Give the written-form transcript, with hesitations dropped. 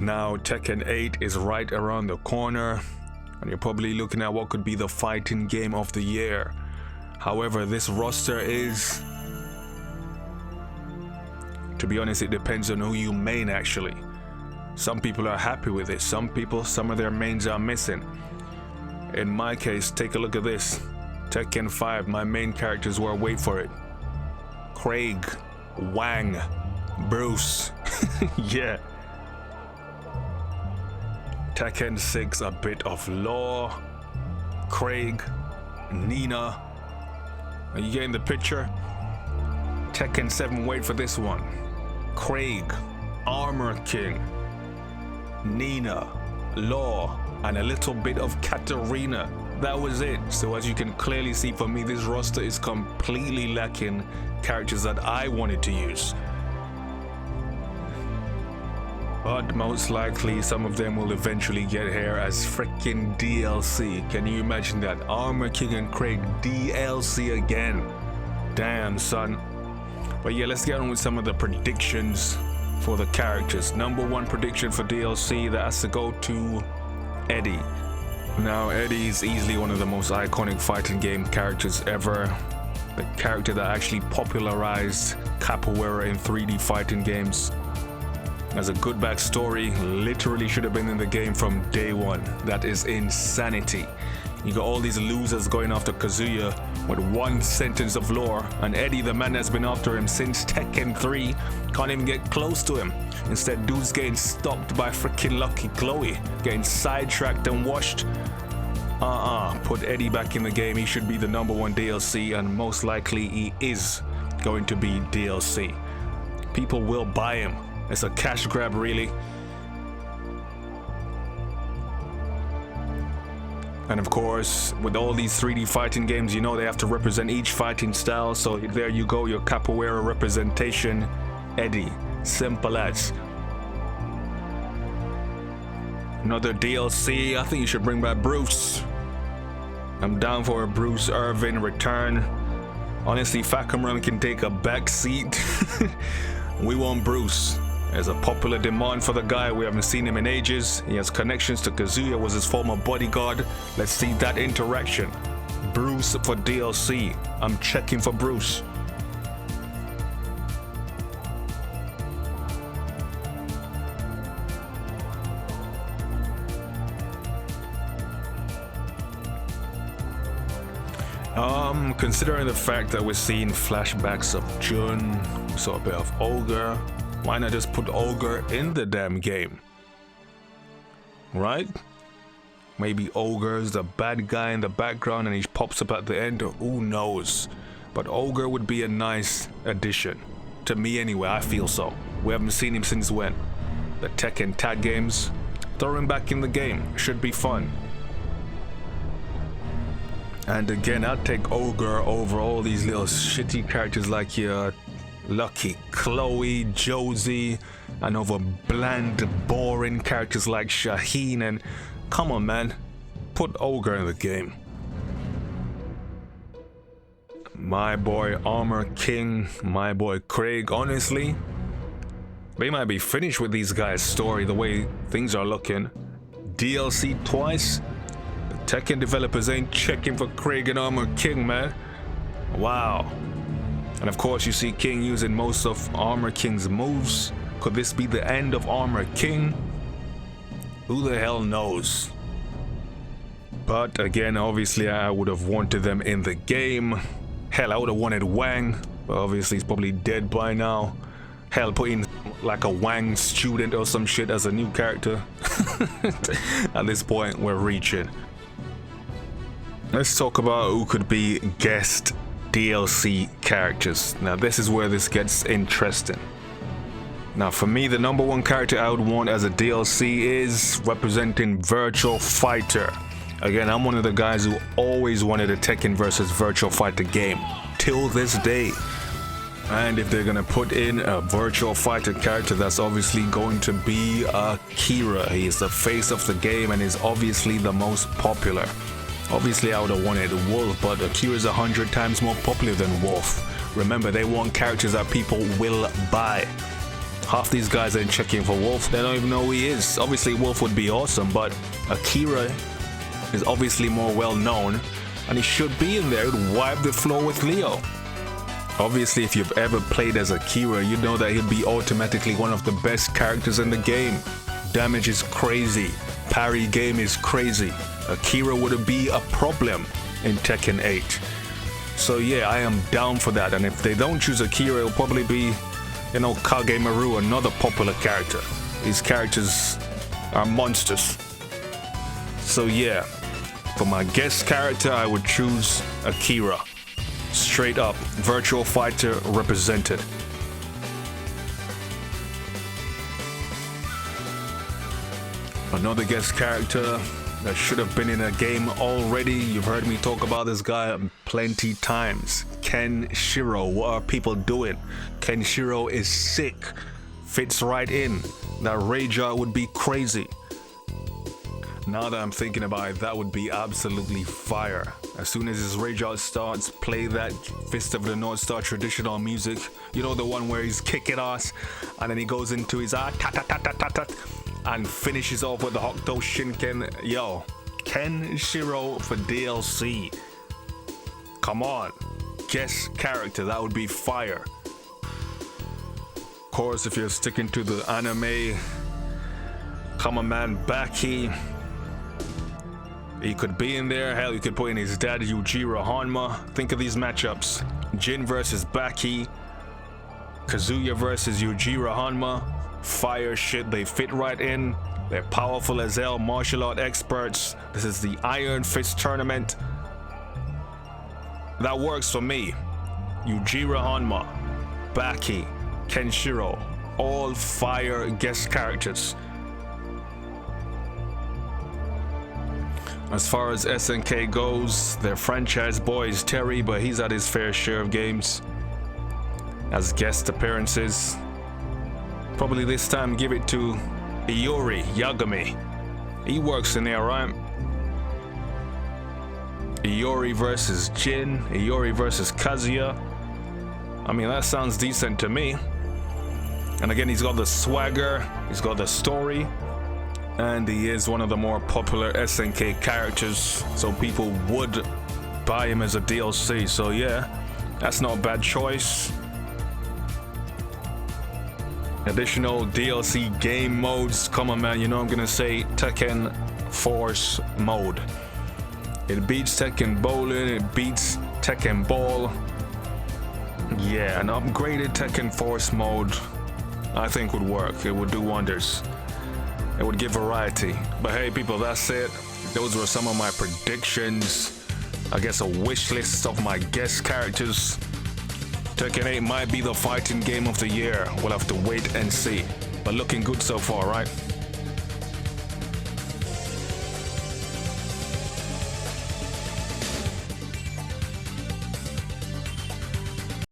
Now Tekken 8 is right around the corner, and you're probably looking at what could be the fighting game of the year. However, this roster is, to be honest, it depends on who you main actually. Some people are happy with it, some of their mains are missing. In my case, take a look at this. Tekken 5, my main characters were, wait for it, Craig, Wang, Bruce. Yeah. Tekken 6, a bit of Law, Craig, Nina. Are you getting the picture? Tekken 7, wait for this one. Craig, Armor King, Nina, Law, and a little bit of Katarina. That was it. So as you can clearly see, for me, this roster is completely lacking characters that I wanted to use. But most likely some of them will eventually get here as freaking DLC. Can you imagine that? Armor King and Craig DLC again. Damn, son. But yeah, let's get on with some of the predictions for the characters. Number one prediction for DLC, that has to go to Eddie. Now, Eddie is easily one of the most iconic fighting game characters ever. The character that actually popularized capoeira in 3D fighting games. Has a good backstory, literally should have been in the game from day one. That is insanity. You got all these losers going after Kazuya with one sentence of lore, and Eddie, the man that's been after him since Tekken 3, can't even get close to him. Instead, dude's getting stopped by freaking Lucky Chloe, getting sidetracked and washed. Put Eddie back in the game. He should be the number one DLC, and most likely he is going to be DLC. People will buy him. It's a cash grab, really. And of course, with all these 3D fighting games, you know they have to represent each fighting style. So there you go, your capoeira representation, Eddie. Simple as. Another DLC, I think you should bring back Bruce. I'm down for a Bruce Irvin return. Honestly, Fat Cameron can take a back seat. We want Bruce. There's a popular demand for the guy. We haven't seen him in ages. He has connections to Kazuya, was his former bodyguard. Let's see that interaction. Bruce for DLC. I'm checking for Bruce. Considering the fact that we're seeing flashbacks of Jun, we saw a bit of Ogre. Why not just put Ogre in the damn game? Right? Maybe Ogre's the bad guy in the background and he pops up at the end, or who knows? But Ogre would be a nice addition. To me anyway, I feel so. We haven't seen him since when? The Tekken tag games? Throw him back in the game. Should be fun. And again, I'd take Ogre over all these little shitty characters like your Lucky Chloe, Josie, and over bland, boring characters like Shaheen. And come on, man, put Ogre in the game. My boy Armor King, my boy Craig. Honestly, they might be finished with these guys' story the way things are looking. DLC twice. The Tekken developers ain't checking for Craig and Armor King, man. Wow. And of course, you see King using most of Armor King's moves. Could this be the end of Armor King? Who the hell knows? But again, obviously, I would have wanted them in the game. Hell, I would have wanted Wang, but obviously he's probably dead by now. Hell, put in like a Wang student or some shit as a new character. At this point, we're reaching. Let's talk about who could be guest DLC characters. Now this is where this gets interesting. Now for me, the number one character I would want as a DLC is representing Virtual Fighter. Again, I'm one of the guys who always wanted a Tekken versus Virtual Fighter game till this day. And if they're gonna put in a Virtual Fighter character, that's obviously going to be Akira. He is the face of the game and is obviously the most popular. Obviously, I would have wanted Wolf, but Akira is 100 times more popular than Wolf. Remember, they want characters that people will buy. Half these guys ain't checking for Wolf. They don't even know who he is. Obviously, Wolf would be awesome, but Akira is obviously more well known, and he should be in there to wipe the floor with Leo. Obviously, if you've ever played as Akira, you know that he'll be automatically one of the best characters in the game. Damage is crazy. Parry game is crazy. Akira would be a problem in Tekken 8. So yeah, I am down for that. And if they don't choose Akira, it'll probably be, you know, Kagemaru, another popular character. These characters are monsters. So yeah, for my guest character, I would choose Akira. Straight up, Virtual Fighter represented. Another guest character that should have been in a game already. You've heard me talk about this guy plenty times. Kenshiro. What are people doing? Kenshiro is sick. Fits right in. That rage art would be crazy. Now that I'm thinking about it, that would be absolutely fire. As soon as his rage art starts, play that Fist of the North Star traditional music. You know, the one where he's kicking ass and then he goes into his and finishes off with the Hokuto Shinken. Yo, Kenshiro for DLC. Come on. Guest character, that would be fire. Of course, if you're sticking to the anime, Common Man Baki. He could be in there. Hell, you could put in his dad, Yujiro Hanma. Think of these matchups. Jin versus Baki. Kazuya versus Yujiro Hanma. Fire shit, they fit right in. They're powerful as hell, martial art experts. This is the Iron Fist tournament. That works for me. Yujiro Hanma, Baki, Kenshiro, all fire guest characters. As far as SNK goes, their franchise boy is Terry, but he's had his fair share of games as guest appearances. Probably this time give it to Iori Yagami. He works in there, right? Iori versus Jin, Iori versus Kazuya. I mean, that sounds decent to me. And again, he's got the swagger, he's got the story, and he is one of the more popular SNK characters, so people would buy him as a DLC. So yeah, that's not a bad choice. Additional DLC game modes. Come on, man, you know I'm gonna say Tekken Force mode. It beats Tekken Bowling, it beats Tekken Ball. Yeah, an upgraded Tekken Force mode I think would work. It would do wonders. It would give variety. But hey people, that's it. Those were some of my predictions. I guess a wish list of my guest characters. Tekken 8 might be the fighting game of the year. We'll have to wait and see. But looking good so far, right?